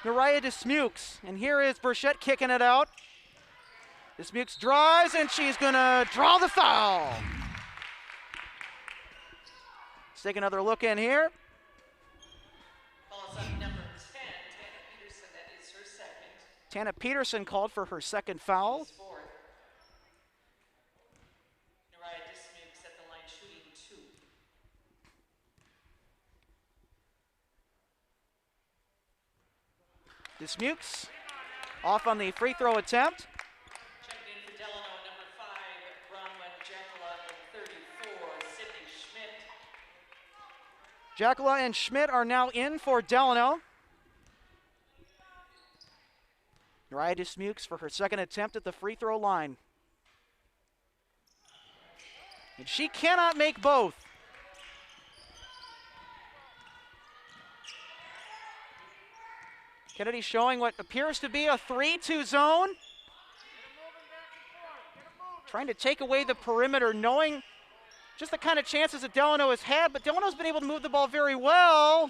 Nariah Dismukes. And here is Burchett kicking it out. Dismukes drives, and she's going to draw the foul. Let's take another look in here. Calls on number 10, Tana Peterson. That is her second. Tana Peterson called for her second foul. Nariah Dismukes at the line shooting 2. Dismukes off on the free throw attempt. Checking in for Delano, number 5, Bronwyn Jackala, and 34, Sydney Schmidt. Jackala and Schmidt are now in for Delano. Nariah Dismukes for her second attempt at the free throw line. And she cannot make both. Kennedy showing what appears to be a 3-2 zone. Trying to take away the perimeter, knowing just the kind of chances that Delano has had, but Delano's been able to move the ball very well.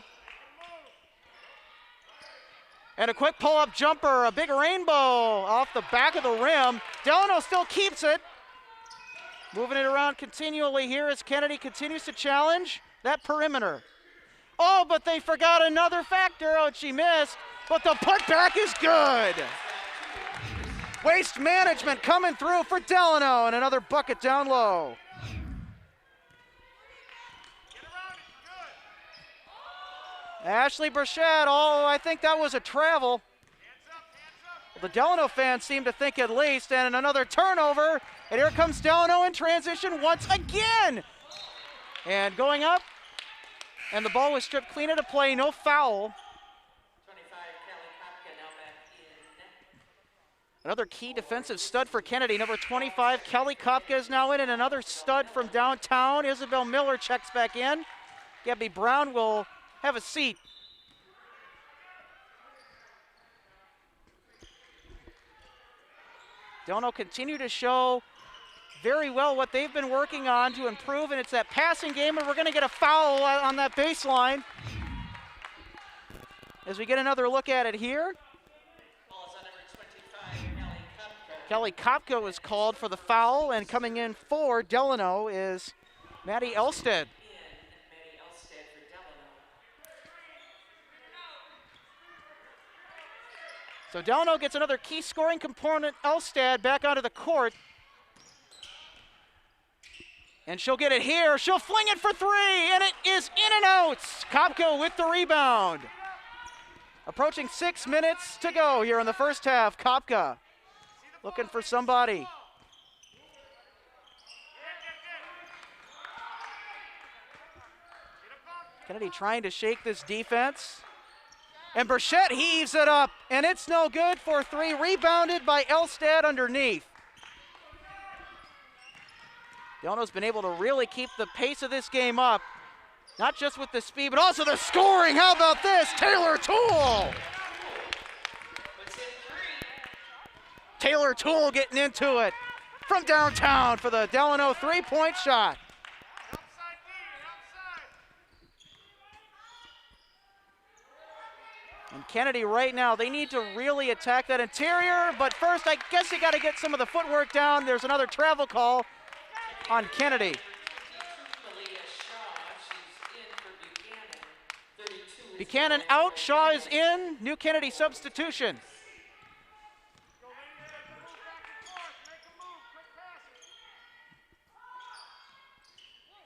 And a quick pull-up jumper, a big rainbow off the back of the rim. Delano still keeps it. Moving it around continually here as Kennedy continues to challenge that perimeter. Oh, but they forgot another factor. Oh, she missed. But the putback is good. Waste management coming through for Delano, and another bucket down low. Ashley Burchett, oh, I think that was a travel. The Delano fans seem to think at least, and another turnover. And here comes Delano in transition once again. And going up, and the ball was stripped clean into play, no foul. Another key defensive stud for Kennedy. Number 25, Kelly Kopka is now in, and another stud from downtown. Isabel Miller checks back in. Gabby Brown will have a seat. Delano continue to show very well what they've been working on to improve, and it's that passing game, and we're going to get a foul on that baseline. As we get another look at it here. Kelly Kopka was called for the foul, and coming in for Delano is Maddie Elstead. So Delano gets another key scoring component, Elstead, back onto the court. And she'll get it here. She'll fling it for 3, and it is in and out. Kopka with the rebound. Approaching 6 minutes to go here in the first half. Kopka looking for somebody. Kennedy trying to shake this defense. And Burchett heaves it up, and it's no good for 3. Rebounded by Elstead underneath. Delano's been able to really keep the pace of this game up. Not just with the speed, but also the scoring. How about this? Taylor Toole. Taylor Toole getting into it from downtown for the Delano 3-point shot. And Kennedy right now, they need to really attack that interior, but first I guess you got to get some of the footwork down. There's another travel call on Kennedy. Buchanan out, Shaw is in, new Kennedy substitution.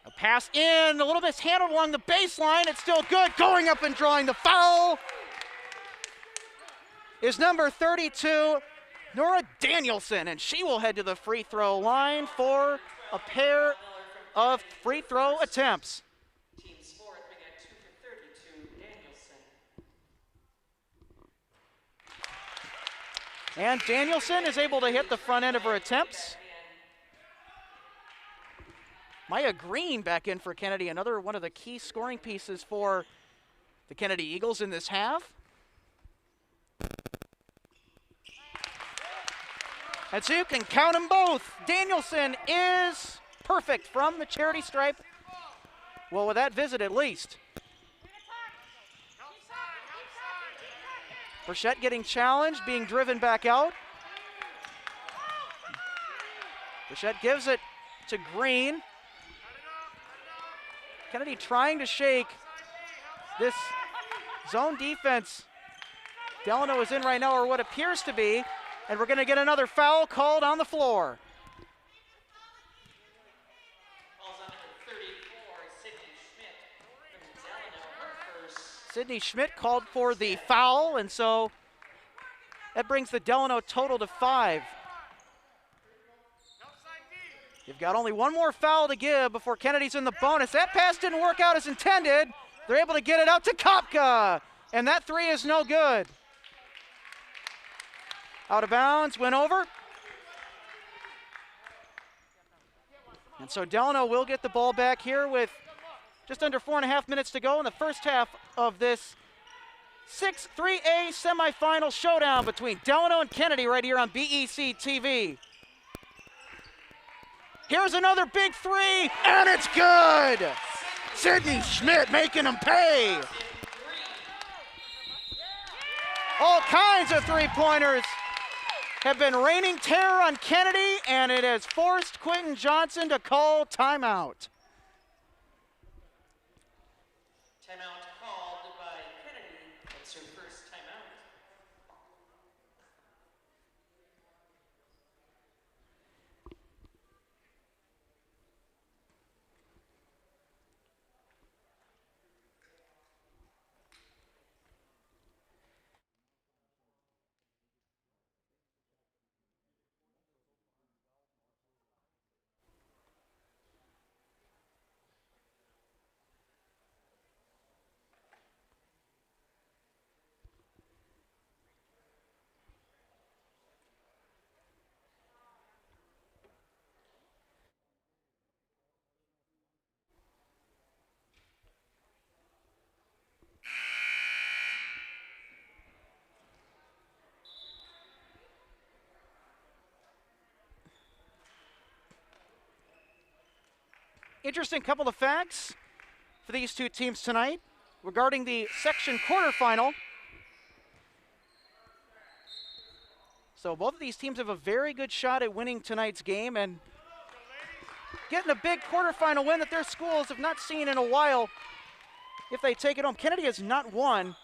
A pass in, a little mishandled along the baseline, it's still good. Going up and drawing the foul is number 32, Nora Danielson, and she will head to the free throw line for a pair of free throw attempts. Team's fourth, we got 2 for 32, Danielson. And Danielson is able to hit the front end of her attempts. Maya Green back in for Kennedy, another one of the key scoring pieces for the Kennedy Eagles in this half. And so you can count them both. Danielson is perfect from the charity stripe. Well, with that visit at least. Burchett getting challenged, being driven back out. Burchett gives it to Green. Kennedy trying to shake this zone defense Delano is in right now, or what appears to be, and we're going to get another foul called on the floor. Calls on number 34, Sydney Schmidt from Delano, her first. Sydney Schmidt called for the foul, and so that brings the Delano total to 5. You've got only one more foul to give before Kennedy's in the bonus. That pass didn't work out as intended. They're able to get it out to Kopka, and that three is no good. Out of bounds, went over. And so Delano will get the ball back here with just under 4.5 minutes to go in the first half of this 6-3A semifinal showdown between Delano and Kennedy right here on BEC TV. Here's another big three, and it's good! Sydney Schmidt making them pay. All kinds of three-pointers have been raining terror on Kennedy, and it has forced Quentin Johnson to call timeout. Timeout called by Kennedy. That's her first timeout. Interesting couple of facts for these two teams tonight regarding the section quarterfinal. So both of these teams have a very good shot at winning tonight's game and getting a big quarterfinal win that their schools have not seen in a while if they take it home. Kennedy has not won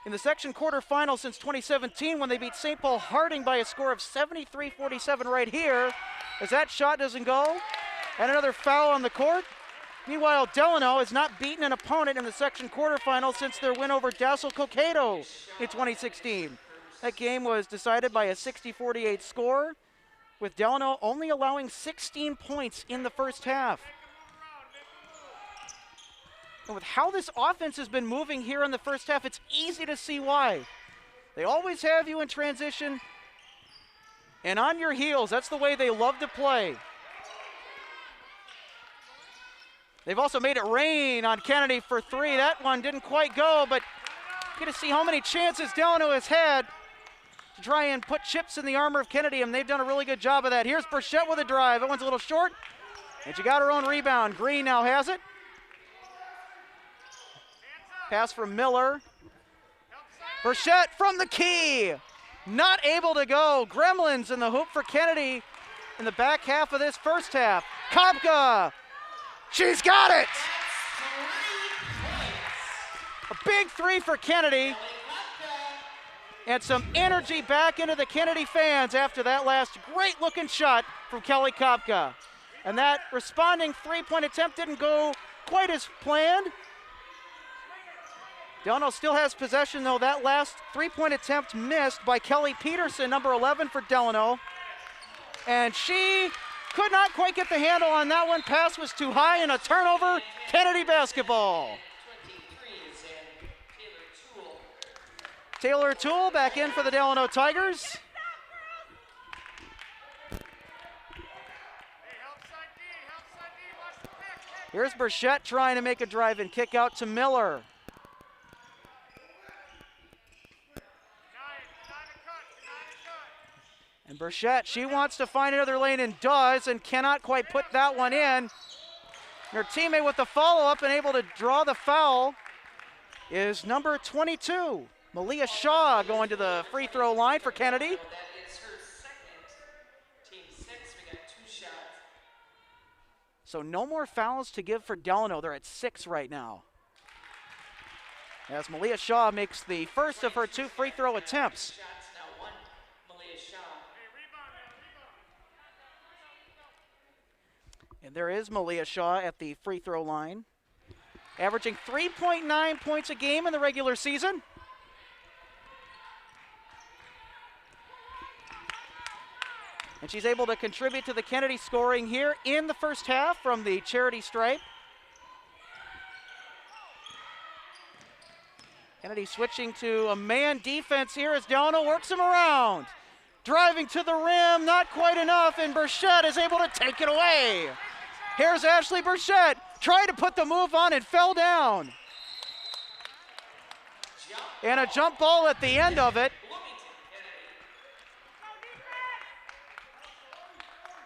in the section quarterfinal since 2017 when they beat St. Paul Harding by a score of 73-47 right here. As that shot doesn't go. And another foul on the court. Meanwhile, Delano has not beaten an opponent in the section quarterfinal since their win over Dassel Cokato in 2016. That game was decided by a 60-48 score, with Delano only allowing 16 points in the first half. And with how this offense has been moving here in the first half, it's easy to see why. They always have you in transition and on your heels. That's the way they love to play. They've also made it rain on Kennedy for three. That one didn't quite go, but you get to see how many chances Delano has had to try and put chips in the armor of Kennedy, and they've done a really good job of that. Here's Burchett with a drive. That one's a little short, and she got her own rebound. Green now has it. Pass from Miller. Burchett from the key. Not able to go. Gremlins in the hoop for Kennedy in the back half of this first half. Kopka. She's got it! A big three for Kennedy. And some energy back into the Kennedy fans after that last great-looking shot from Kelly Kopka. And that responding three-point attempt didn't go quite as planned. Delano still has possession, though. That last three-point attempt missed by Kelly Peterson, number 11 for Delano. And she could not quite get the handle on that one. Pass was too high and a turnover. Kennedy basketball. Taylor Toole back in for the Delano Tigers. Here's Burchett trying to make a drive and kick out to Miller. And Burchett, she wants to find another lane and does, and cannot quite put that one in. Her teammate with the follow-up and able to draw the foul is number 22. Malia Shaw going to the free throw line for Kennedy. That is her second. Team 6, we got 2 shots. So no more fouls to give for Delano. They're at 6 right now. As Malia Shaw makes the first of her 2 free throw attempts. Shots now, 1, Malia Shaw. And there is Malia Shaw at the free throw line, averaging 3.9 points a game in the regular season. And she's able to contribute to the Kennedy scoring here in the first half from the charity stripe. Kennedy switching to a man defense here as Delano works him around. Driving to the rim, not quite enough, and Burchett is able to take it away. Here's Ashley Burchett, tried to put the move on and fell down. And a jump ball at the end of it.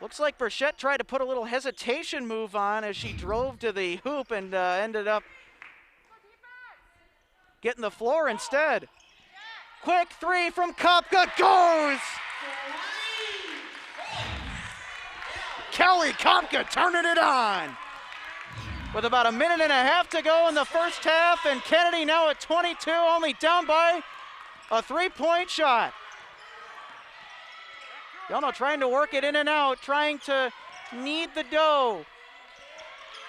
Looks like Burchett tried to put a little hesitation move on as she drove to the hoop and ended up getting the floor instead. Quick 3 from Kopka, goes! Kelly Kopka turning it on. With about a minute and a half to go in the first half, and Kennedy now at 22, only down by a 3-point shot. Delano trying to work it in and out, trying to knead the dough.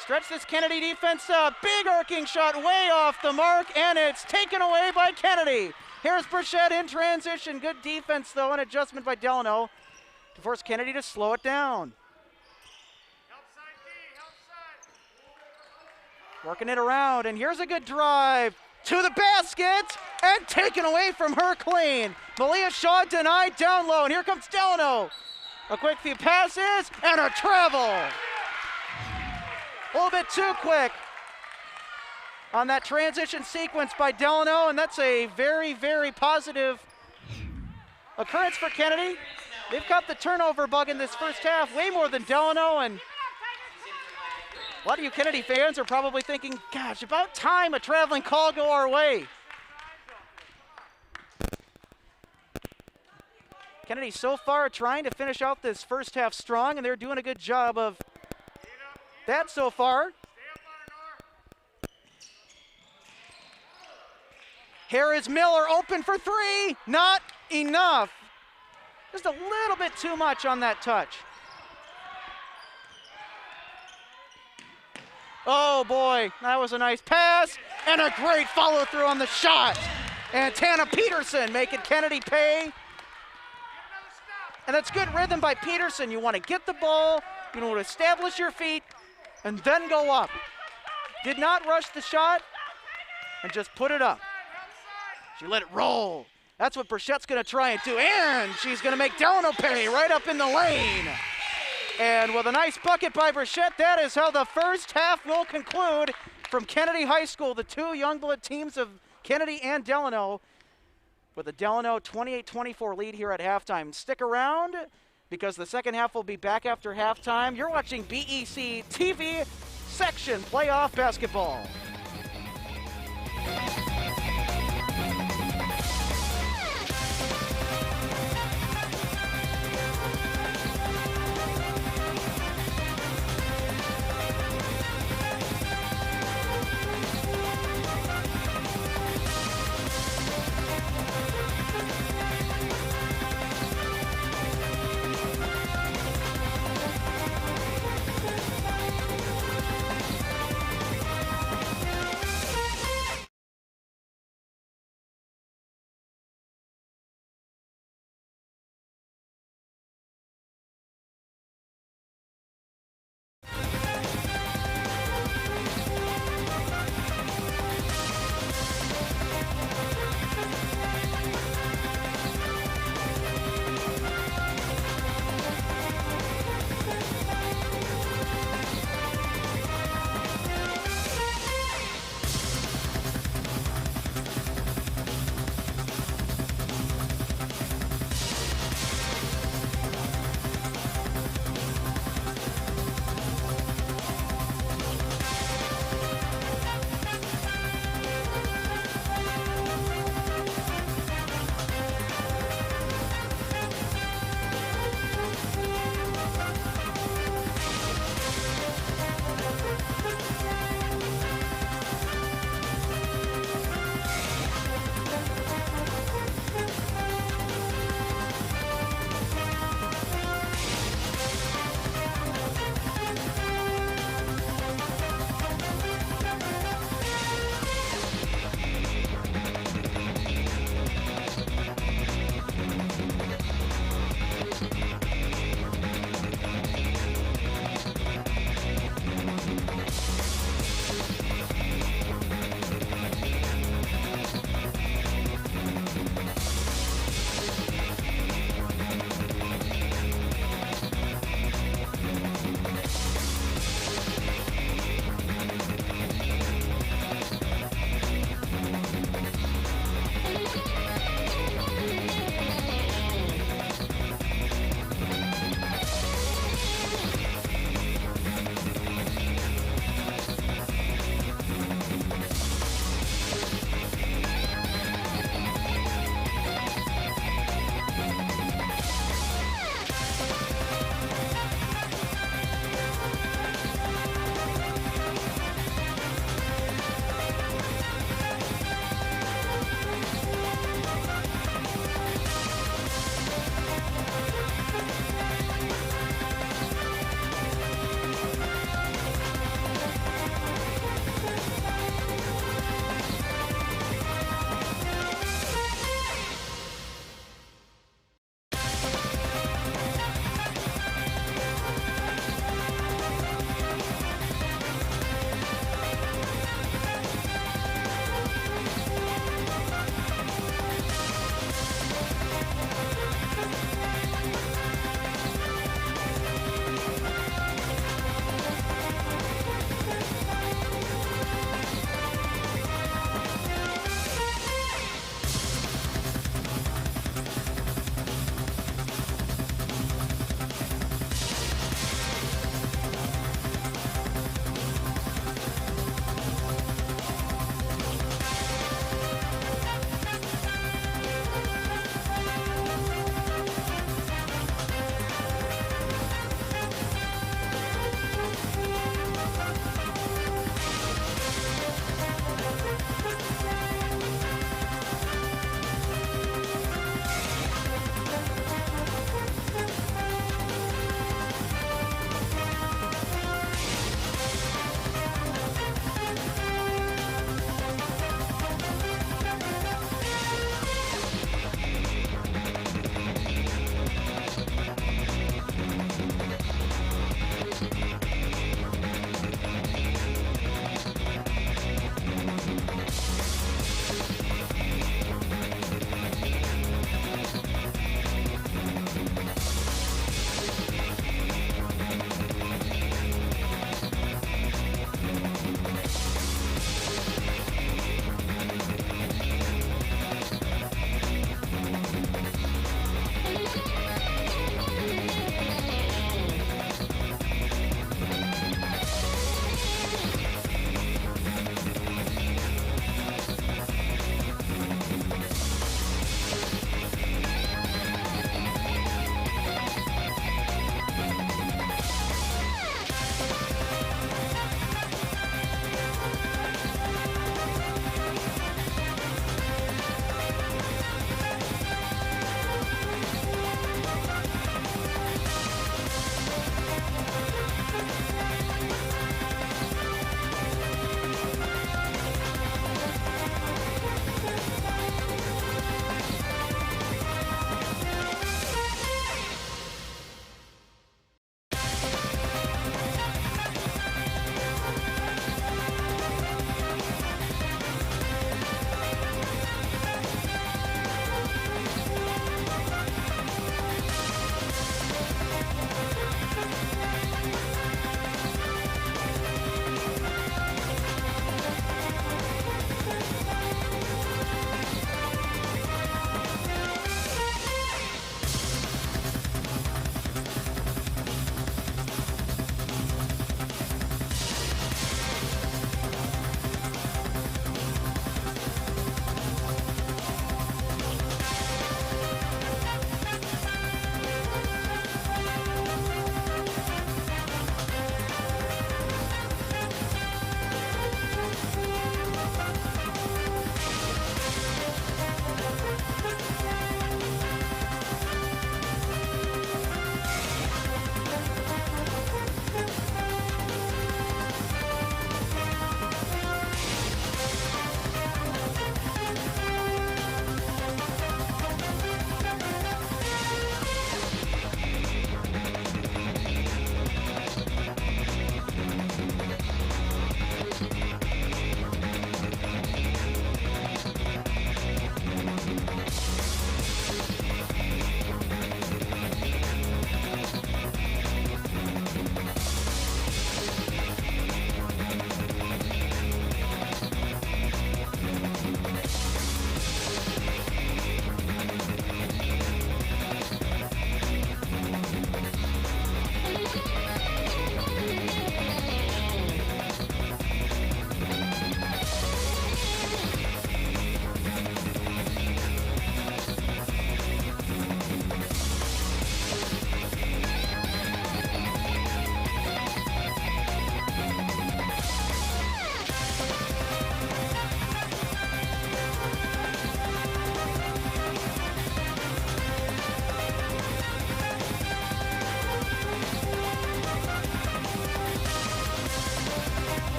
Stretch this Kennedy defense up. Big arcing shot way off the mark, and it's taken away by Kennedy. Here's Burchett in transition. Good defense, though, and adjustment by Delano to force Kennedy to slow it down. Working it around, and here's a good drive to the basket, and taken away from her clean. Malia Shaw denied down low, and here comes Delano. A quick few passes, and a travel. A little bit too quick on that transition sequence by Delano, and that's a very, very positive occurrence for Kennedy. They've got the turnover bug in this first half, way more than Delano, and a lot of you Kennedy fans are probably thinking, gosh, about time a traveling call go our way. Kennedy so far trying to finish out this first half strong, and they're doing a good job of that so far. Here is Miller open for 3, not enough. Just a little bit too much on that touch. Oh boy, that was a nice pass and a great follow through on the shot. And Tana Peterson making Kennedy pay. And that's good rhythm by Peterson. You want to get the ball, you want to establish your feet, and then go up. Did not rush the shot and just put it up. She let it roll. That's what Burchett's going to try and do. And she's going to make Delano pay right up in the lane. And with a nice bucket by Burchett, that is how the first half will conclude from Kennedy High School. The 2 Youngblood teams of Kennedy and Delano, with a Delano 28-24 lead here at halftime. Stick around because the second half will be back after halftime. You're watching BEC TV Section Playoff Basketball.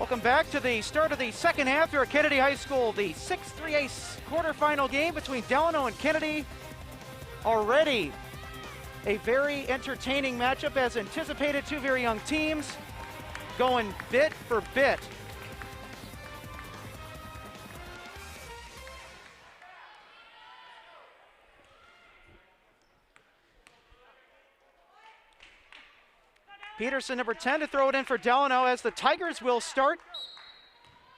Welcome back to the start of the second half here at Kennedy High School. The 6-3A quarterfinal game between Delano and Kennedy. Already a very entertaining matchup as anticipated. Two very young teams going bit for bit. Peterson, number 10, to throw it in for Delano as the Tigers will start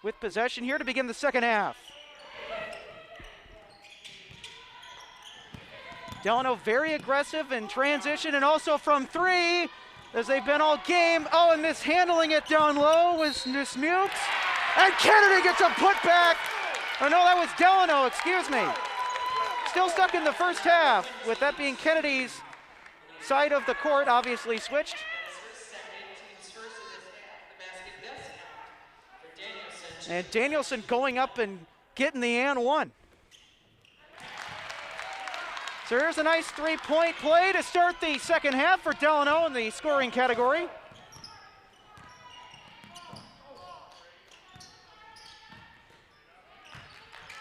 with possession here to begin the second half. Delano very aggressive in transition and also from three as they've been all game. Oh, and mishandling it down low was Dismukes. And Kennedy gets a putback. Oh no, that was Delano, excuse me. Still stuck in the first half with that being Kennedy's side of the court, obviously switched. And Danielson going up and getting the and one. So here's a nice three-point play to start the second half for Delano in the scoring category.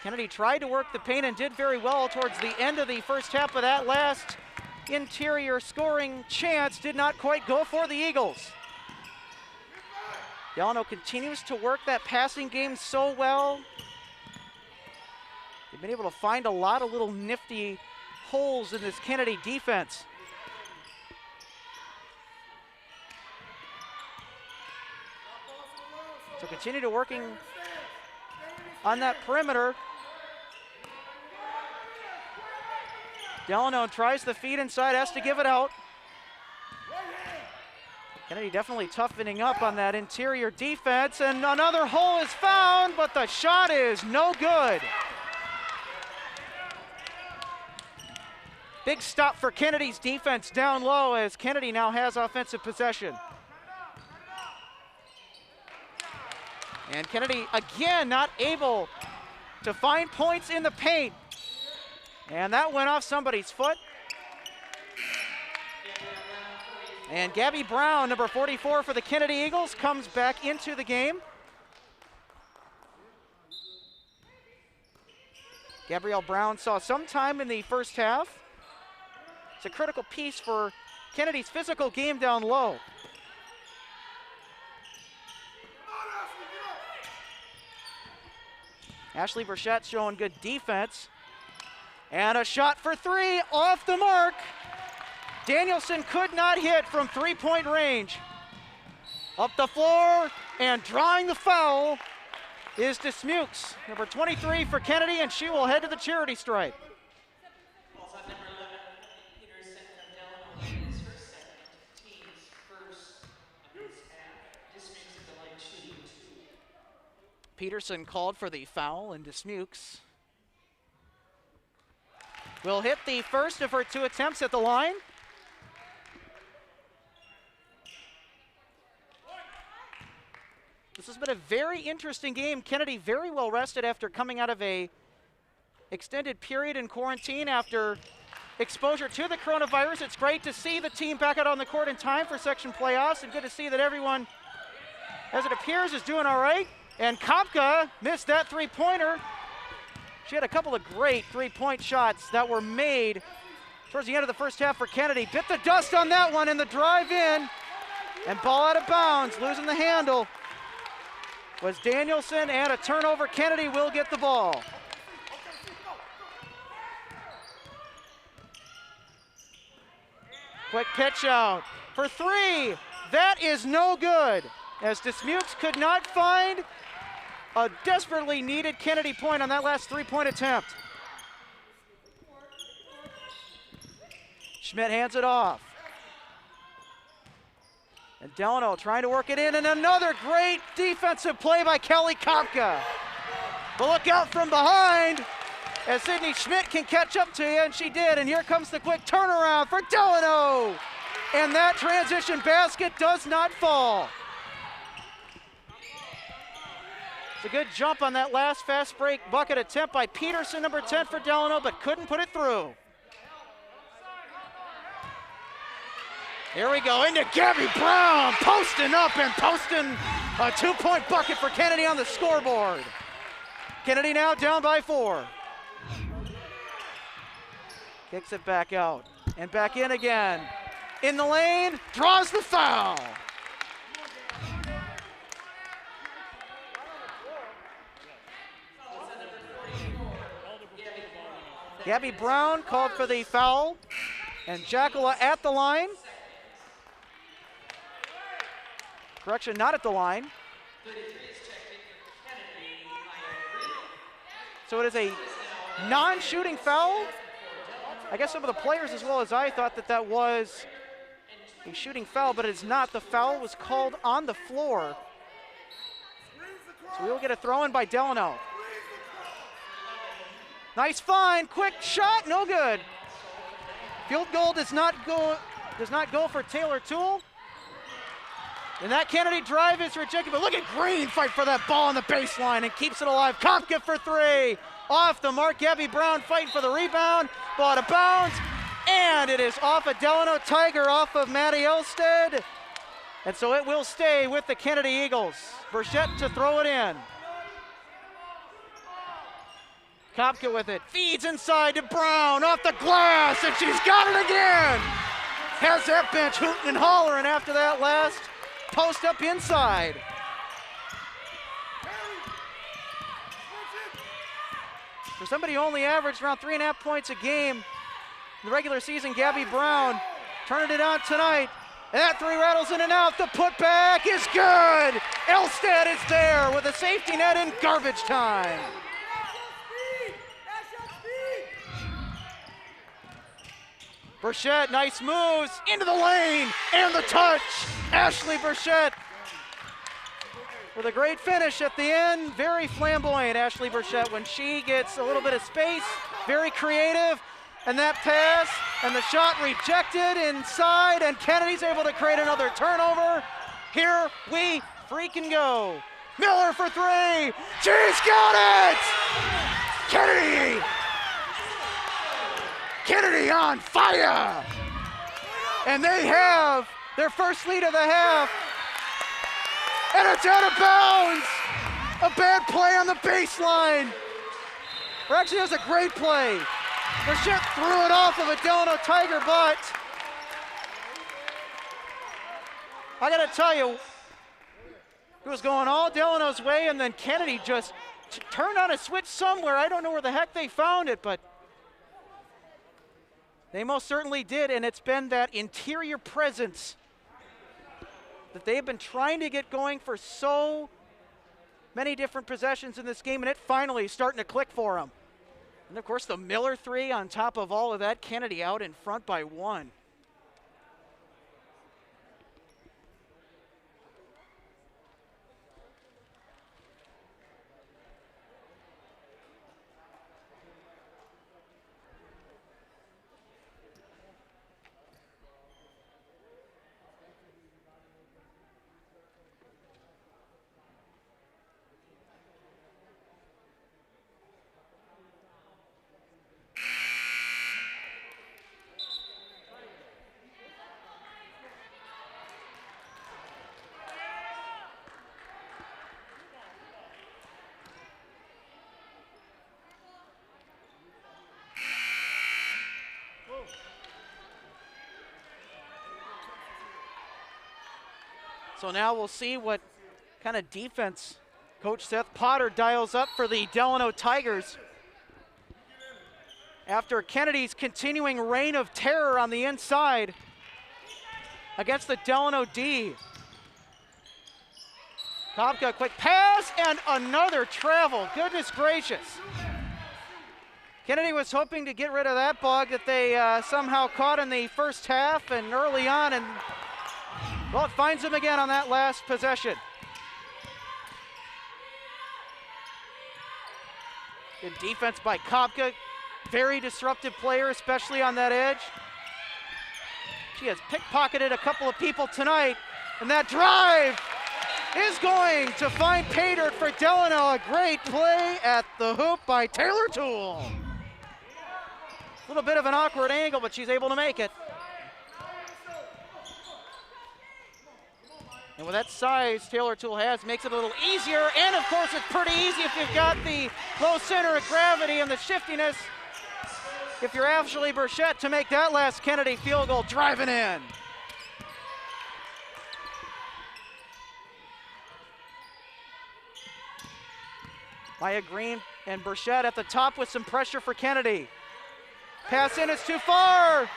Kennedy tried to work the paint and did very well towards the end of the first half, but that last interior scoring chance did not quite go for the Eagles. Delano continues to work that passing game so well. They've been able to find a lot of little nifty holes in this Kennedy defense. So continue to working on that perimeter. Delano tries the feed inside, has to give it out. Kennedy definitely toughening up on that interior defense, and another hole is found, but the shot is no good. Big stop for Kennedy's defense down low as Kennedy now has offensive possession. And Kennedy again not able to find points in the paint. And that went off somebody's foot. And Gabby Brown, number 44 for the Kennedy Eagles, comes back into the game. Gabrielle Brown saw some time in the first half. It's a critical piece for Kennedy's physical game down low. Ashley Burchett showing good defense. And a shot for three off the mark. Danielson could not hit from three-point range. Up the floor and drawing the foul is Dismukes, number 23 for Kennedy, and she will head to the charity stripe. Also number 11, Peterson from Delano, his first second, team's first of his half. Dismukes at the line shooting 2. Peterson called for the foul, and Dismukes will hit the first of her 2 attempts at the line. This has been a very interesting game. Kennedy very well rested after coming out of a extended period in quarantine after exposure to the coronavirus. It's great to see the team back out on the court in time for section playoffs, and good to see that everyone, as it appears, is doing all right. And Kopka missed that three-pointer. She had a couple of great three-point shots that were made towards the end of the first half for Kennedy. Bit the dust on that one in the drive in, and ball out of bounds, losing the handle was Danielson, and a turnover. Kennedy will get the ball. Quick pitch out for three. That is no good, as Dismukes could not find a desperately needed Kennedy point on that last three-point attempt. Schmidt hands it off. And Delano trying to work it in, and another great defensive play by Kelly Kopka. But look out from behind as Sydney Schmidt can catch up to you, and she did. And here comes the quick turnaround for Delano. And that transition basket does not fall. It's a good jump on that last fast break bucket attempt by Peterson, number 10 for Delano, but couldn't put it through. Here we go into Gabby Brown, posting up and posting A 2-point bucket for Kennedy on the scoreboard. Kennedy now down by 4. Kicks it back out and back in again. In the lane, draws the foul. Gabby Brown called for the foul, and Jackala at the line. Correction, not at the line. So it is a non-shooting foul. I guess some of the players as well as I thought that that was a shooting foul, but it's not. The foul was called on the floor. So we will get a throw in by Delano. Nice find, quick shot, no good. Field goal does not go for Taylor Toole. And that Kennedy drive is rejected, but look at Green fight for that ball on the baseline and keeps it alive. Kopka for 3, off the mark. Gabby Brown fighting for the rebound, ball out of bounds, and it is off a Delano Tiger, off of Maddie Elstead. And so it will stay with the Kennedy Eagles. Burchett to throw it in. Kopka with it, feeds inside to Brown, off the glass, and she's got it again. Has that bench hooting and hollering after that last post up inside. For somebody who only averaged around 3.5 points a game in the regular season, Gabby Brown turning it on tonight. And that 3 rattles in and out. The putback is good. Elstead is there with a safety net in garbage time. Burchett, nice moves, into the lane, and the touch. Ashley Burchett with a great finish at the end. Very flamboyant, Ashley Burchett, when she gets a little bit of space. Very creative, and that pass, and the shot rejected inside, and Kennedy's able to create another turnover. Here we freaking go. Miller for 3, she's got it! Kennedy on fire! And they have their first lead of the half. And it's out of bounds! A bad play on the baseline. Or actually, it was a great play. Burchett threw it off of a Delano Tiger, but I gotta tell you, it was going all Delano's way, and then Kennedy just turned on a switch somewhere. I don't know where the heck they found it, but they most certainly did, and it's been that interior presence that they've been trying to get going for so many different possessions in this game, and it finally is starting to click for them. And of course, the Miller 3 on top of all of that. Kennedy out in front by 1. So now we'll see what kind of defense Coach Seth Potter dials up for the Delano Tigers. After Kennedy's continuing reign of terror on the inside against the Delano D. Kopka, quick pass, and another travel. Goodness gracious. Kennedy was hoping to get rid of that bug that they somehow caught in the first half and early on, and well, it finds him again on that last possession. Good defense by Kopka. Very disruptive player, especially on that edge. She has pickpocketed a couple of people tonight, and that drive is going to find pay dirt for Delano. A great play at the hoop by Taylor Toole. A little bit of an awkward angle, but she's able to make it. And with that size Taylor Tool has, makes it a little easier. And of course, it's pretty easy if you've got the low center of gravity and the shiftiness. If you're Ashley Burchett to make that last Kennedy field goal driving in. Maya Green and Burchett at the top with some pressure for Kennedy. Pass in, it's too far.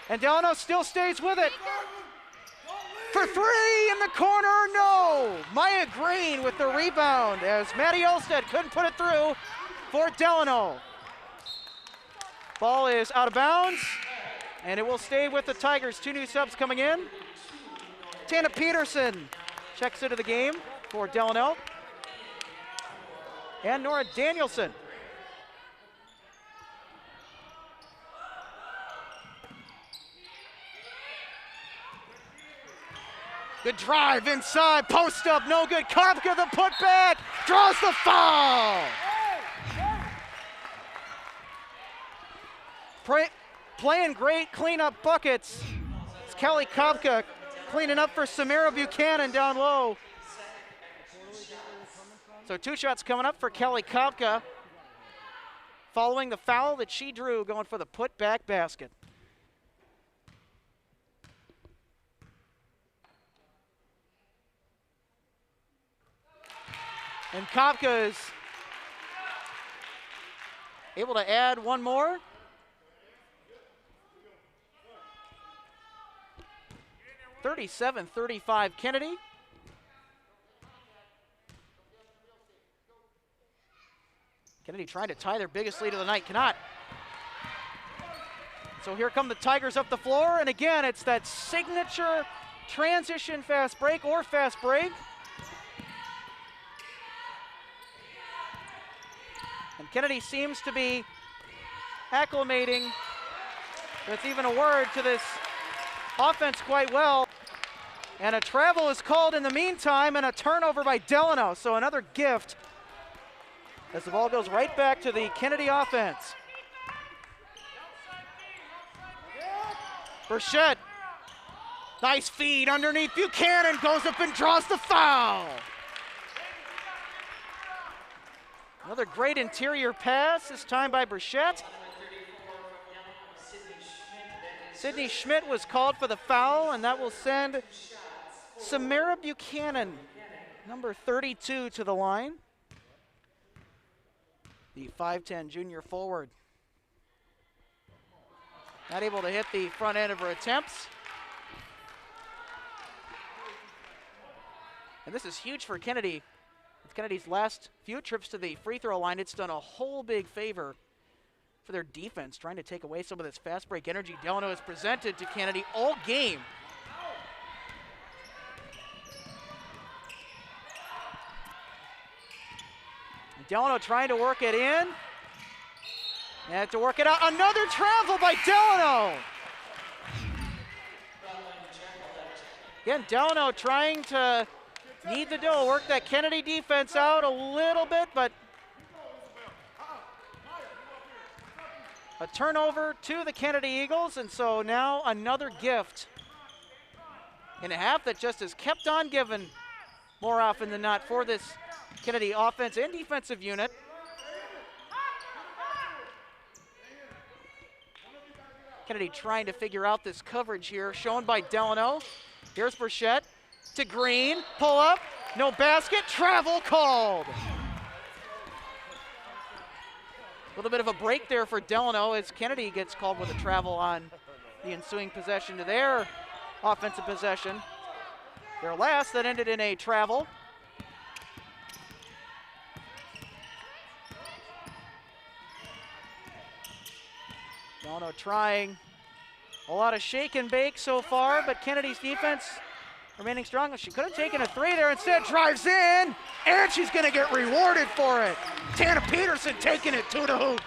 And Delano still stays with it. For three in the corner, no. Maya Green with the rebound as Maddie Olstead couldn't put it through for Delano. Ball is out of bounds, and it will stay with the Tigers. 2 new subs coming in. Tana Peterson checks into the game for Delano. And Nora Danielson. Good drive inside, post up, no good. Kopka the putback, draws the foul. Playing great cleanup buckets. It's Kelly Kopka cleaning up for Samira Buchanan down low. So 2 shots coming up for Kelly Kopka, following the foul that she drew, going for the putback basket. And Kopka is able to add one more. (37-35) Kennedy. Kennedy trying to tie their biggest lead of the night, cannot. So here come the Tigers up the floor, and again, it's that signature transition fast break or fast break. And Kennedy seems to be acclimating, with even a word, to this offense quite well. And a travel is called in the meantime, and a turnover by Delano. So another gift as the ball goes right back to the Kennedy offense. Burchett, nice feed underneath Buchanan, goes up and draws the foul. Another great interior pass, this time by Burchett. Sydney Schmidt was called for the foul, and that will send Samira Buchanan, number 32, to the line. The 5'10" junior forward. Not able to hit the front end of her attempts. And this is huge for Kennedy. With Kennedy's last few trips to the free throw line, it's done a whole big favor for their defense, trying to take away some of this fast break energy Delano has presented to Kennedy all game. Delano trying to work it in. And to work it out, another travel by Delano. Again, Delano trying to knead the dough, work that Kennedy defense out a little bit, but a turnover to the Kennedy Eagles, and so now another gift in a half that just has kept on giving more often than not for this Kennedy offense and defensive unit. Kennedy trying to figure out this coverage here, shown by Delano. Here's Burchett to Green, pull up, no basket, travel called. A little bit of a break there for Delano as Kennedy gets called with a travel on the ensuing possession to their offensive possession. Their last that ended in a travel. Delano trying a lot of shake and bake so far, but Kennedy's defense remaining strong. She could have taken a three there, instead drives in, and she's gonna get rewarded for it. Tana Peterson taking it to the hoop.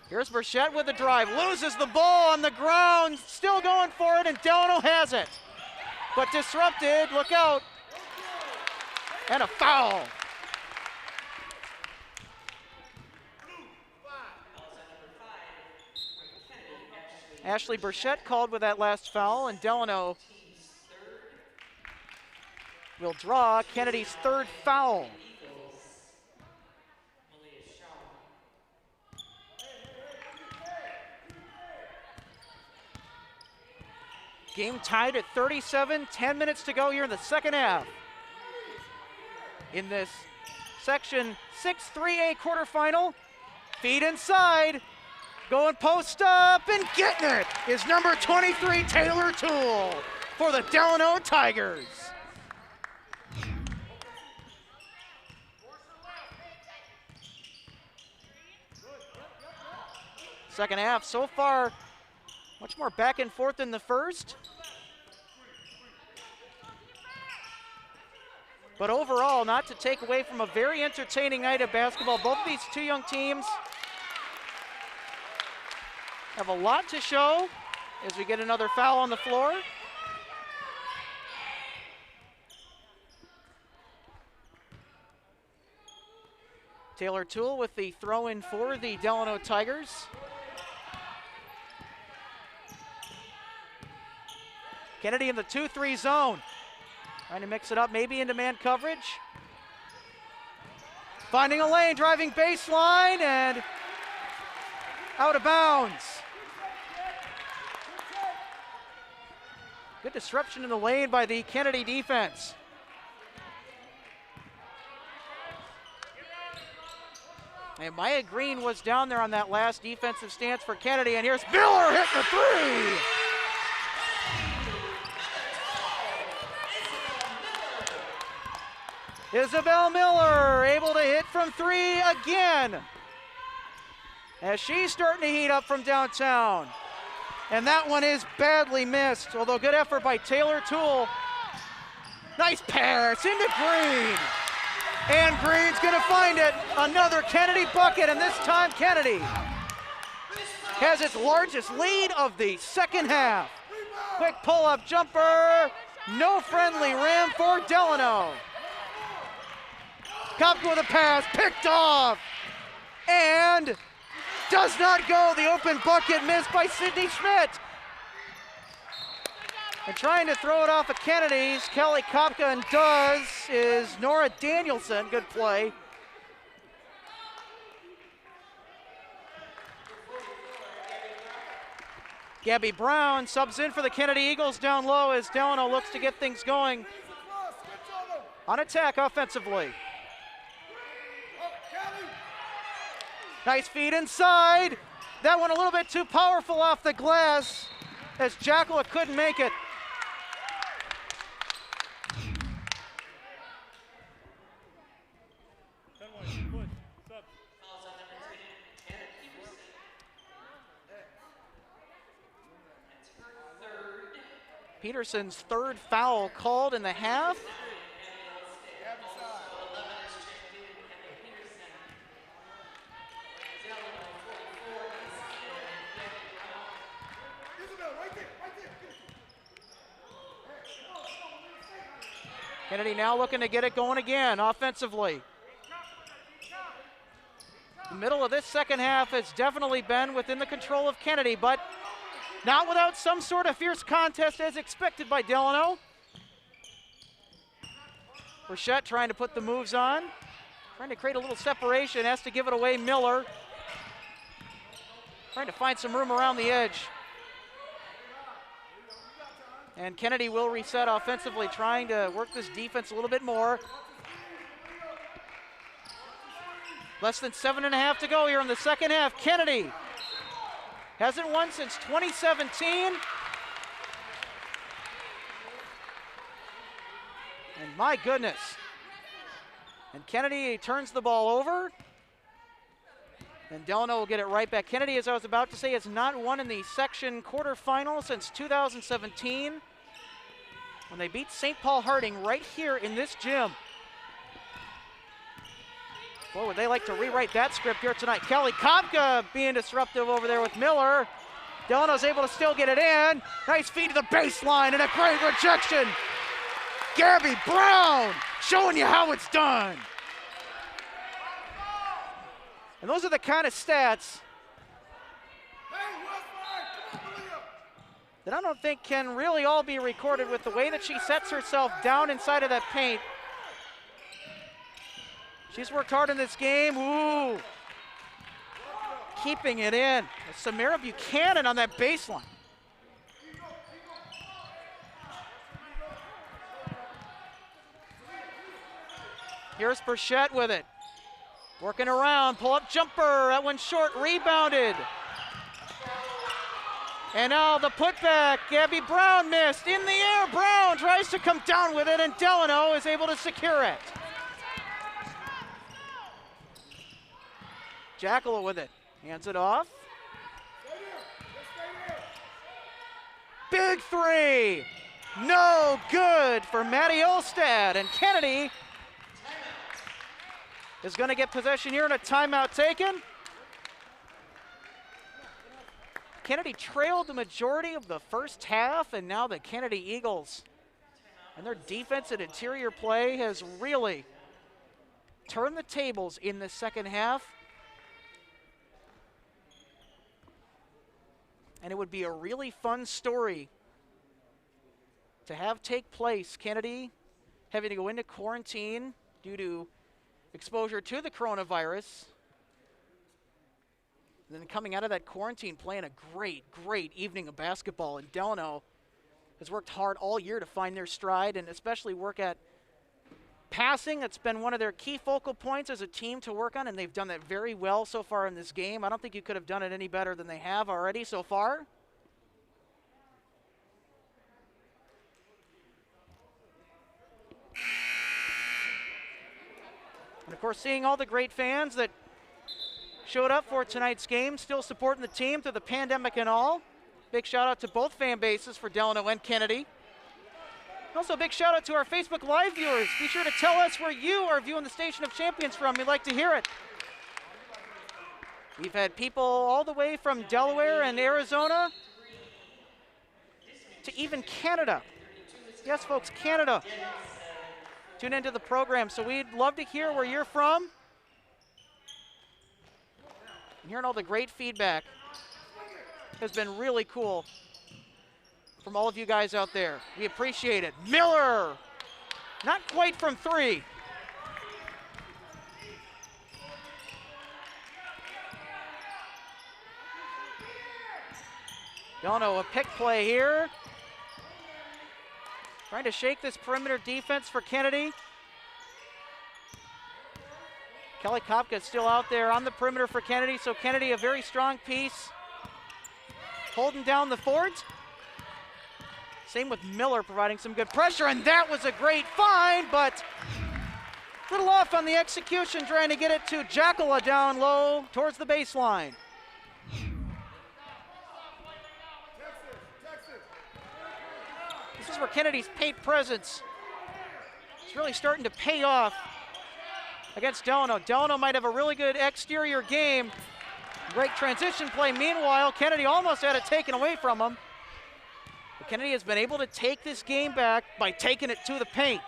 Here's Burchett with the drive, loses the ball on the ground, still going for it, and Delano has it. But disrupted, look out. And a foul. Ashley Burchett called with that last foul, and Delano will draw Kennedy's third foul. Game tied at 37, 10 minutes to go here in the second half. In this Section 6-3A quarterfinal, feed inside, going post up and getting it is number 23, Taylor Toole for the Delano Tigers. Second half so far, much more back and forth than the first. But overall, not to take away from a very entertaining night of basketball. Both of these two young teams have a lot to show as we get another foul on the floor. Taylor Toole with the throw-in for the Delano Tigers. Kennedy in the 2-3 zone. Trying to mix it up, maybe into man coverage. Finding a lane, driving baseline, and out of bounds. Good disruption in the lane by the Kennedy defense. And Maya Green was down there on that last defensive stance for Kennedy, and here's Miller hitting the three. Isabel Miller able to hit from three again as she's starting to heat up from downtown. And that one is badly missed, although good effort by Taylor Toole. Nice pass into Green. And Green's gonna find it. Another Kennedy bucket, and this time Kennedy has its largest lead of the second half. Quick pull-up jumper, no friendly rim for Delano. Kopka with a pass, picked off, and does not go. The open bucket missed by Sydney Schmidt. And trying to throw it off of Kennedy's, Kelly Kopka, and does, is Nora Danielson. Good play. Gabby Brown subs in for the Kennedy Eagles down low as Delano looks to get things going on attack offensively. Nice feed inside. That one a little bit too powerful off the glass as Jackala couldn't make it. Peterson's third foul called in the half. Kennedy now looking to get it going again offensively. The middle of this second half has definitely been within the control of Kennedy, but not without some sort of fierce contest as expected by Delano. Burchett trying to put the moves on, trying to create a little separation, has to give it away. Miller trying to find some room around the edge. And Kennedy will reset offensively, trying to work this defense a little bit more. Less than 7.5 to go here in the second half. Kennedy hasn't won since 2017. And my goodness. And Kennedy turns the ball over. And Delano will get it right back. Kennedy, as I was about to say, has not won in the section quarterfinal since 2017 when they beat St. Paul Harding right here in this gym. Boy, would they like to rewrite that script here tonight. Kelly Kopka being disruptive over there with Miller. Delano's able to still get it in. Nice feed to the baseline and a great rejection. Gabby Brown showing you how it's done. And those are the kind of stats that I don't think can really all be recorded with the way that she sets herself down inside of that paint. She's worked hard in this game. Ooh. Keeping it in. Samara Buchanan on that baseline. Here's Burchett with it. Working around, pull-up jumper. That one's short, rebounded. And now the putback. Gabby Brown missed. In the air, Brown tries to come down with it, and Delano is able to secure it. Jackala with it. Hands it off. Big three. No good for Maddie Olstad. And Kennedy is going to get possession here and a timeout taken. Kennedy trailed the majority of the first half, and now the Kennedy Eagles and their defense and interior play has really turned the tables in the second half. And it would be a really fun story to have take place. Kennedy having to go into quarantine due to exposure to the coronavirus. And then coming out of that quarantine, playing a great, great evening of basketball. And Delano has worked hard all year to find their stride and especially work at passing. That's been one of their key focal points as a team to work on, and they've done that very well so far in this game. I don't think you could have done it any better than they have already so far. And of course, seeing all the great fans that showed up for tonight's game, still supporting the team through the pandemic and all. Big shout out to both fan bases for Delano and Kennedy. Also, a big shout out to our Facebook Live viewers. Be sure to tell us where you are viewing the Station of Champions from. We'd like to hear it. We've had people all the way from Delaware and Arizona to even Canada. Yes, folks, Canada. Tune into the program, so we'd love to hear where you're from. And hearing all the great feedback has been really cool from all of you guys out there. We appreciate it. Miller, not quite from three. Delano, a pick play here. Trying to shake this perimeter defense for Kennedy. Kelly Kopka still out there on the perimeter for Kennedy, so Kennedy a very strong piece. Holding down the fort. Same with Miller providing some good pressure, and that was a great find, but a little off on the execution, trying to get it to Jackala down low towards the baseline. This is where Kennedy's paint presence is really starting to pay off against Delano. Delano might have a really good exterior game. Great transition play. Meanwhile, Kennedy almost had it taken away from him. But Kennedy has been able to take this game back by taking it to the paint.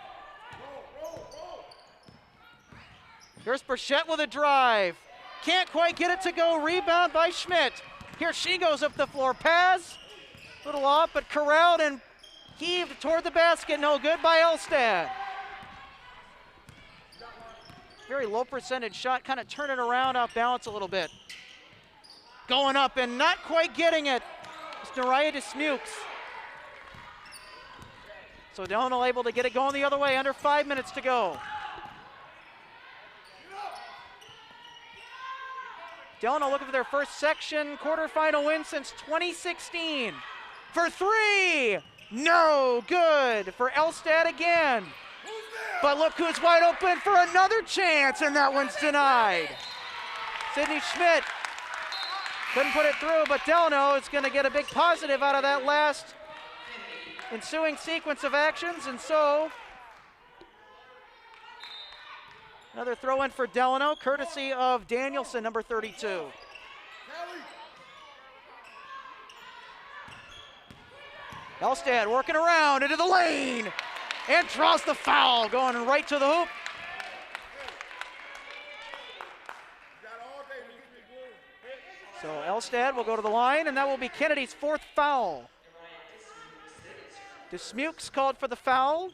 Here's Burchett with a drive. Can't quite get it to go. Rebound by Schmidt. Here she goes up the floor. Pass. Little off, but corralled and heaved toward the basket. No good by Elstad. Very low percentage shot, kind of turning around off balance a little bit. Going up and not quite getting it. It's Naraya Dismukes. So Delano able to get it going the other way, under 5 minutes to go. Delano looking for their first section quarterfinal win since 2016. For three, no good for Elstad again. But look who's wide open for another chance, and that one's denied. Sydney Schmidt couldn't put it through, but Delano is going to get a big positive out of that last ensuing sequence of actions, and so another throw in for Delano, courtesy of Danielson, number 32. Elstad working around into the lane and draws the foul, going right to the hoop. So Elstad will go to the line, and that will be Kennedy's fourth foul. Dismukes called for the foul.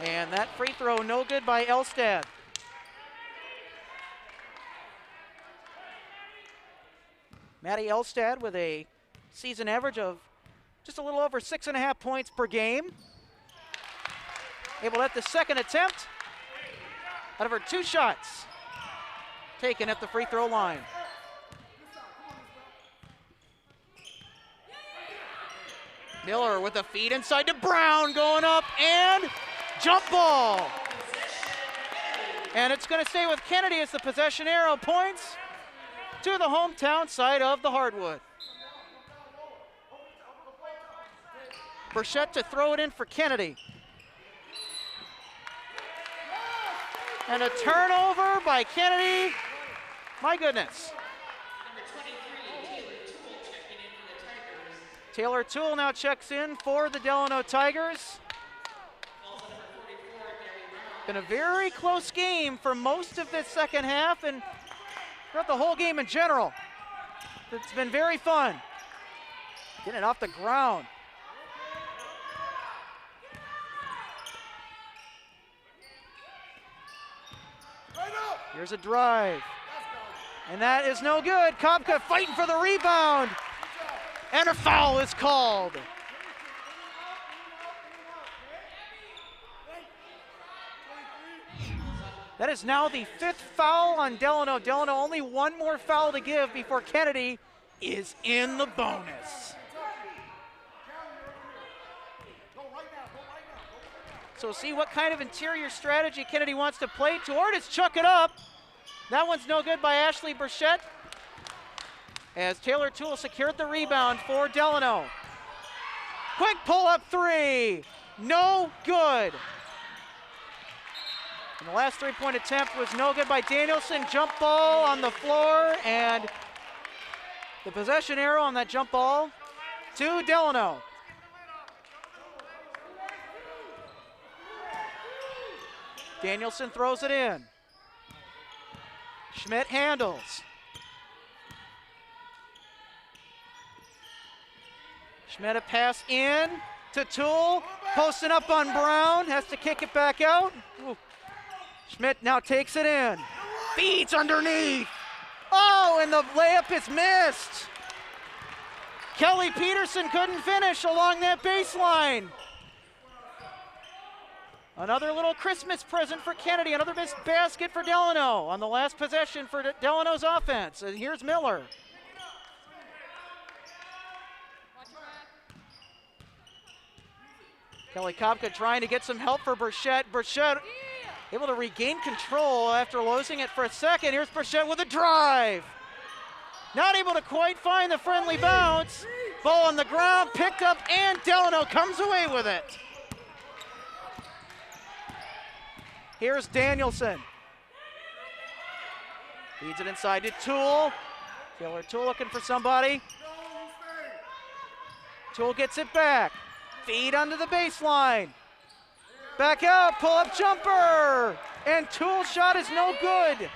And that free throw no good by Elstad. Maddie Elstad with a season average of just a little over 6.5 points per game. Able to hit the second attempt out of her 2 shots taken at the free throw line. Miller with a feed inside to Brown, going up and jump ball. And it's going to stay with Kennedy as the possession arrow points to the hometown side of the hardwood. Burchett to throw it in for Kennedy. And a turnover by Kennedy. My goodness. Taylor Toole now checks in for the Delano Tigers. Been a very close game for most of this second half and throughout the whole game in general. It's been very fun. Getting it off the ground. Here's a drive. And that is no good. Kopka fighting for the rebound. And a foul is called. That is now the 5th foul on Delano. Delano only one more foul to give before Kennedy is in the bonus. So see what kind of interior strategy Kennedy wants to play toward. It's chuck it up. That one's no good by Ashley Burchett, as Taylor Toole secured the rebound for Delano. Quick pull-up 3, no good. And the last 3-point attempt was no good by Danielson. Jump ball on the floor, and the possession arrow on that jump ball to Delano. Danielson throws it in. Schmidt handles. Schmidt a pass in to Toole, posting up on Brown, has to kick it back out. Ooh. Schmidt now takes it in, feeds underneath. Oh, and the layup is missed. Kelly Peterson couldn't finish along that baseline. Another little Christmas present for Kennedy, another missed basket for Delano on the last possession for Delano's offense. And here's Miller. Kelly Kopka trying to get some help for Burchett. Burchett able to regain control after losing it for a second. Here's Burchett with a drive. Not able to quite find the friendly bounce. Ball on the ground, picked up, and Delano comes away with it. Here's Danielson. Feeds it inside to Toole. Taylor Toole looking for somebody. Toole gets it back. Feed onto the baseline. Back out, pull-up jumper. And Toole's shot is no good.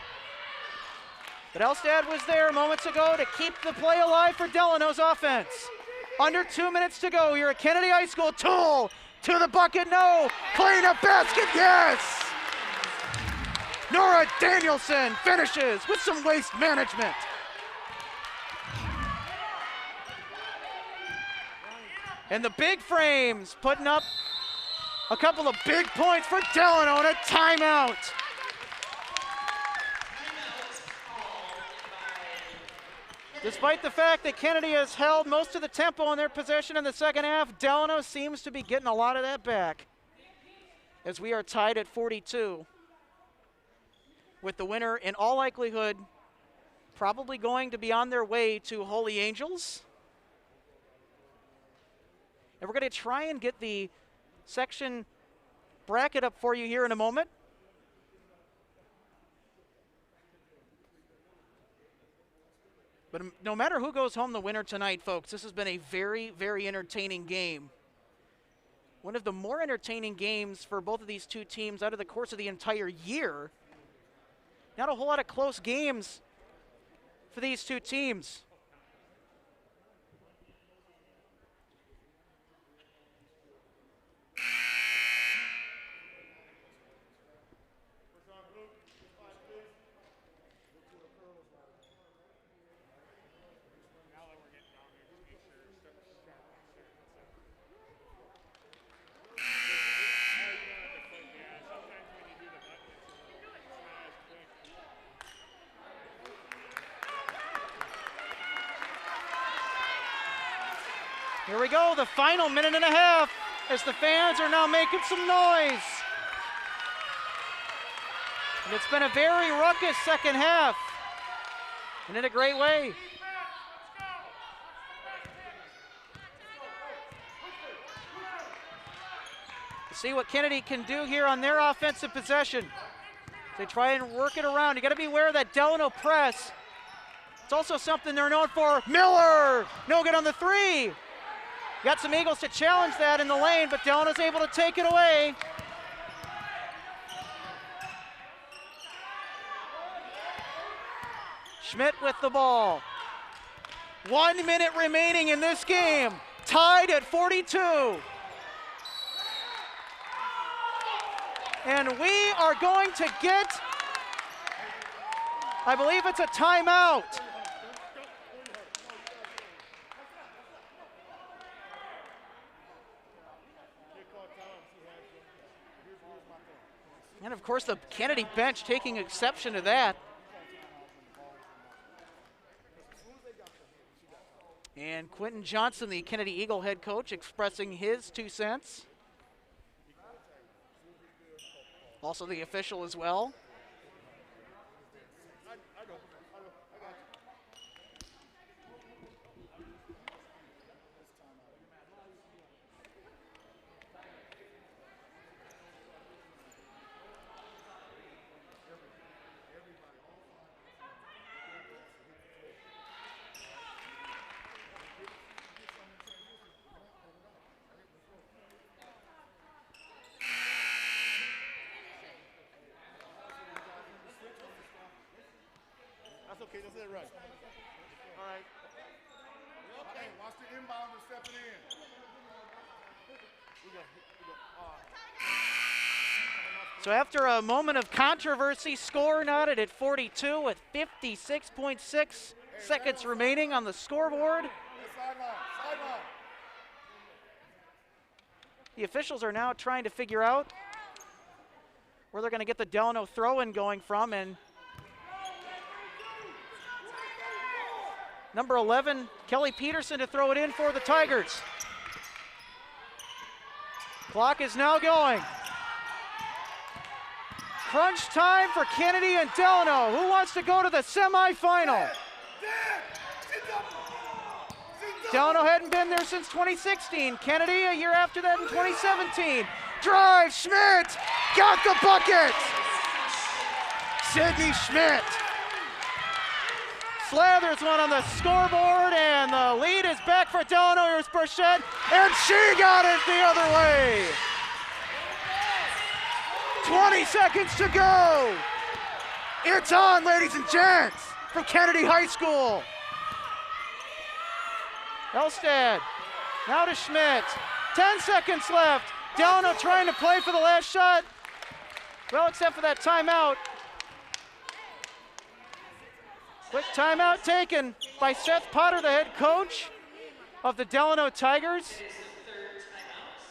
But Elstad was there moments ago to keep the play alive for Delano's offense. Under 2 minutes to go here at Kennedy High School. Toole to the bucket, no. Clean-up basket, yes. Nora Danielson finishes with some waste management. And the big frames putting up a couple of big points for Delano and a timeout. Despite the fact that Kennedy has held most of the tempo in their possession in the second half, Delano seems to be getting a lot of that back, as we are tied at 42. With the winner, in all likelihood, probably going to be on their way to Holy Angels. And we're going to try and get the section bracket up for you here in a moment. But no matter who goes home the winner tonight, folks, this has been a very, very entertaining game. One of the more entertaining games for both of these two teams out of the course of the entire year. Not a whole lot of close games for these two teams. Here we go, the final minute and a half as the fans are now making some noise. And it's been a very ruckus second half, and in a great way. See what Kennedy can do here on their offensive possession. They try and work it around. You gotta be aware of that Delano press. It's also something they're known for. Miller, no good on the three. Got some Eagles to challenge that in the lane, but Delano's able to take it away. Schmidt with the ball. 1 minute remaining in this game. Tied at 42. And we are going to get, I believe it's a timeout. And of course the Kennedy bench taking exception to that. And Quentin Johnson, the Kennedy Eagle head coach, expressing his 2 cents. Also the official as well. Okay, that's it, right. All right. Okay, watch the inbound and step it in. So after a moment of controversy, score knotted at 42 with 56.6 seconds remaining on the scoreboard. Sideline. The officials are now trying to figure out where they're going to get the Delano throw-in going from, and number 11, Kelly Peterson, to throw it in for the Tigers. Clock is now going. Crunch time for Kennedy and Delano. Who wants to go to the semifinal? Delano hadn't been there since 2016. Kennedy a year after that in 2017. Drive, Schmidt, got the bucket! Sydney Schmidt. Slathers one on the scoreboard, and the lead is back for Delano. Here's Burchett, and she got it the other way. 20 seconds to go. It's on, ladies and gents, from Kennedy High School. Elstad, now to Schmidt. 10 seconds left. Delano trying to play for the last shot. Well, except for that timeout. Quick timeout taken by Seth Potter, the head coach of the Delano Tigers.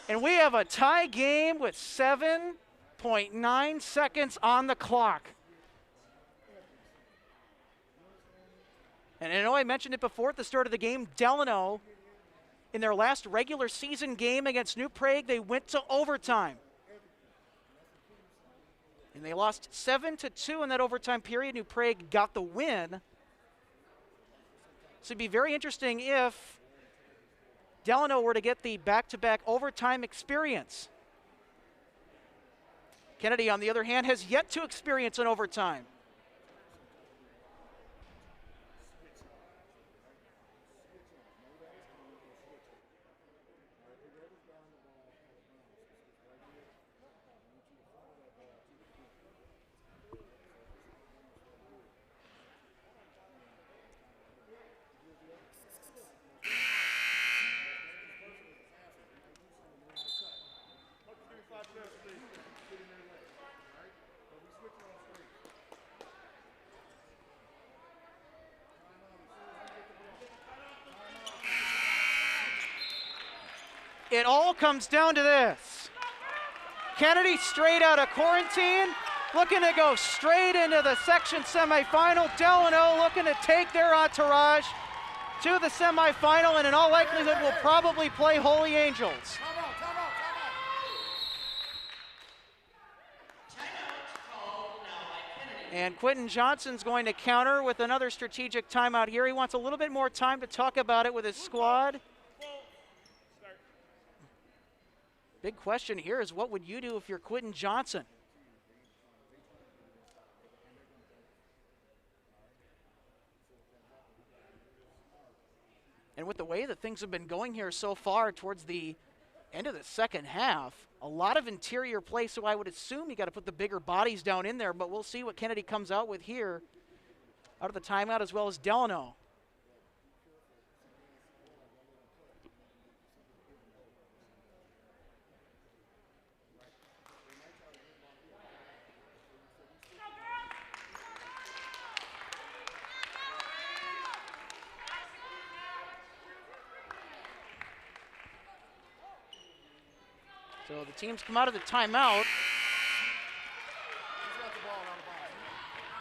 And we have a tie game with 7.9 seconds on the clock. And I know I mentioned it before at the start of the game, Delano, in their last regular season game against New Prague, they went to overtime. And they lost 7-2 in that overtime period. New Prague got the win. So it'd be very interesting if Delano were to get the back-to-back overtime experience. Kennedy, on the other hand, has yet to experience an overtime. It all comes down to this. Kennedy straight out of quarantine, looking to go straight into the section semifinal. Delano looking to take their entourage to the semifinal, and in all likelihood will probably play Holy Angels. Time out, time out, time out. Timeout called now by Kennedy. And Quentin Johnson's going to counter with another strategic timeout here. He wants a little bit more time to talk about it with his squad. Big question here is, what would you do if you're Quentin Johnson? And with the way that things have been going here so far towards the end of the second half, a lot of interior play, so I would assume you got to put the bigger bodies down in there, but we'll see what Kennedy comes out with here out of the timeout, as well as Delano. So the teams come out of the timeout.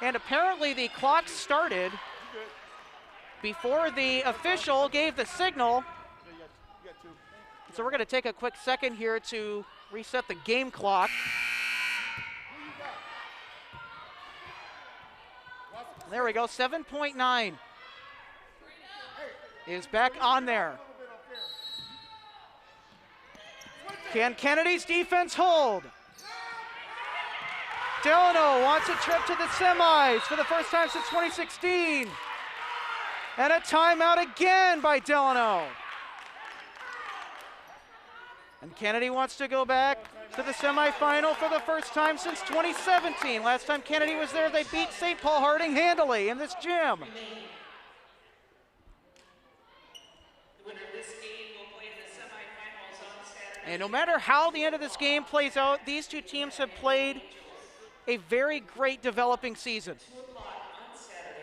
And apparently the clock started before the official gave the signal. So we're going to take a quick second here to reset the game clock. There we go, 7.9 is back on there. Can Kennedy's defense hold? Delano wants a trip to the semis for the first time since 2016. And a timeout again by Delano. And Kennedy wants to go back to the semifinal for the first time since 2017. Last time Kennedy was there, they beat St. Paul Harding handily in this gym. The winner of this game will play in the semifinals on Saturday. And no matter how the end of this game plays out, these two teams have played a very great developing season.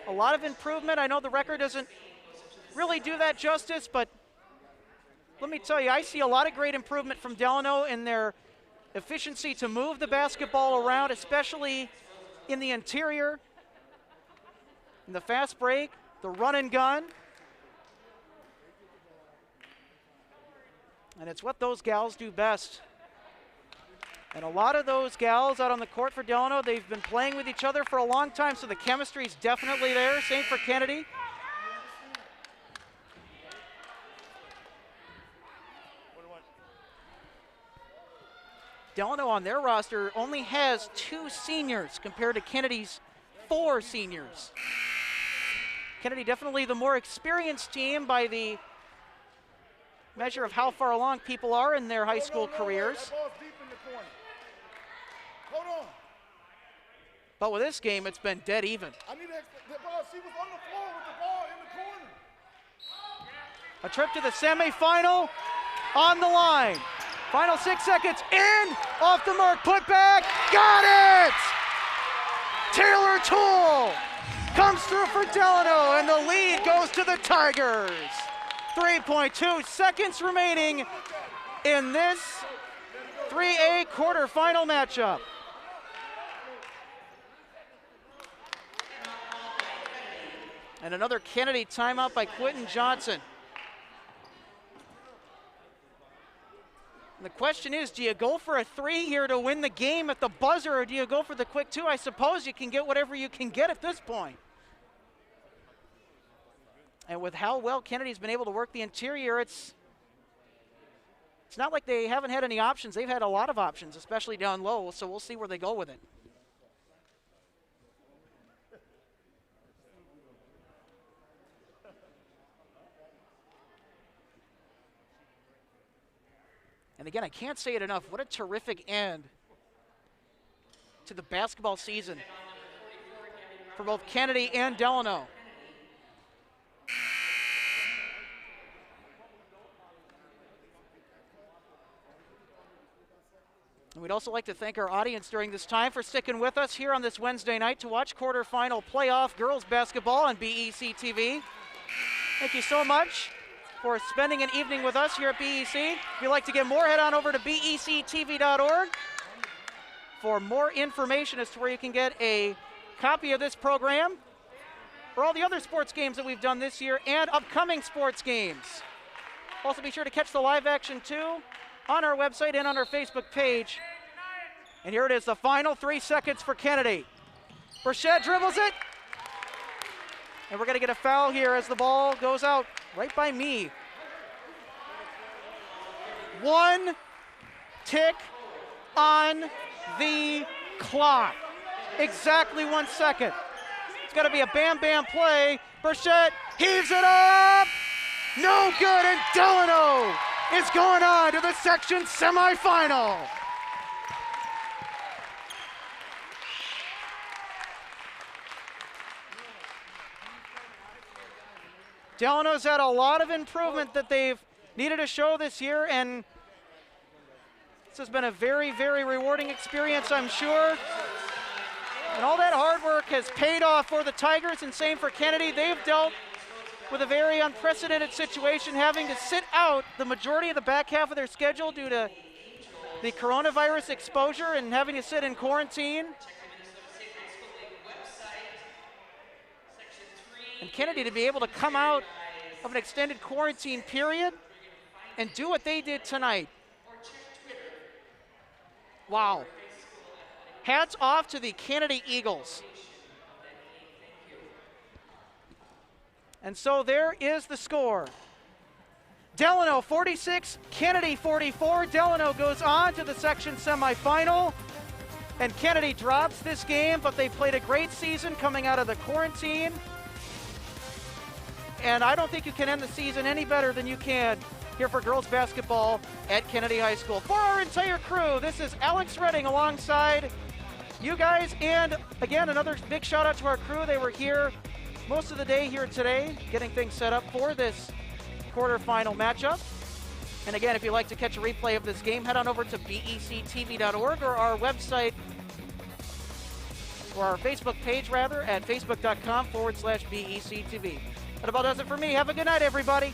A lot of improvement. I know the record doesn't really do that justice, but let me tell you, I see a lot of great improvement from Delano in their efficiency to move the basketball around, especially in the interior, in the fast break, the run and gun. And it's what those gals do best. And a lot of those gals out on the court for Delano, they've been playing with each other for a long time, so the chemistry's definitely there. Same for Kennedy. Delano on their roster only has 2 seniors compared to Kennedy's 4 seniors. Kennedy definitely the more experienced team by the measure of how far along people are in their high school careers. That ball's deep in the corner. Hold on. But with this game, it's been dead even. I need the ball. She was on the floor with the ball in the corner. A trip to the semifinal on the line. Final 6 seconds, in, off the mark, put back, got it! Taylor Toole comes through for Delano, and the lead goes to the Tigers. 3.2 seconds remaining in this 3A quarterfinal matchup. And another Kennedy timeout by Quentin Johnson. And the question is, do you go for a 3 here to win the game at the buzzer, or do you go for the quick 2? I suppose you can get whatever you can get at this point. And with how well Kennedy's been able to work the interior, it's not like they haven't had any options. They've had a lot of options, especially down low, so we'll see where they go with it. And again, I can't say it enough. What a terrific end to the basketball season for both Kennedy and Delano. And we'd also like to thank our audience during this time for sticking with us here on this Wednesday night to watch quarterfinal playoff girls basketball on BEC TV. Thank you so much for spending an evening with us here at BEC. If you'd like to get more, head on over to bectv.org for more information as to where you can get a copy of this program. for all the other sports games that we've done this year and upcoming sports games. Also be sure to catch the live action too on our website and on our Facebook page. And here it is, the final 3 seconds for Kennedy. Burchett dribbles it. And we're gonna get a foul here as the ball goes out right by me. 1 tick on the clock. Exactly 1 second. It's gonna be a bam-bam play. Burchett heaves it up. No good, and Delano is going on to the section semifinal. Delano's had a lot of improvement that they've needed to show this year, and this has been a very, very rewarding experience, I'm sure. And all that hard work has paid off for the Tigers, and same for Kennedy. They've dealt with a very unprecedented situation, having to sit out the majority of the back half of their schedule due to the coronavirus exposure and having to sit in quarantine. And Kennedy to be able to come out of an extended quarantine period and do what they did tonight. Wow. Hats off to the Kennedy Eagles. And so there is the score. Delano 46, Kennedy 44. Delano goes on to the section semifinal. And Kennedy drops this game, but they played a great season coming out of the quarantine. And I don't think you can end the season any better than you can here for girls basketball at Kennedy High School. For our entire crew, this is Alex Redding alongside you guys. And again, another big shout out to our crew. They were here most of the day here today, getting things set up for this quarterfinal matchup. And again, if you'd like to catch a replay of this game, head on over to bectv.org or our website, or our Facebook page rather, at facebook.com/BECTV. That about does it for me. Have a good night, everybody.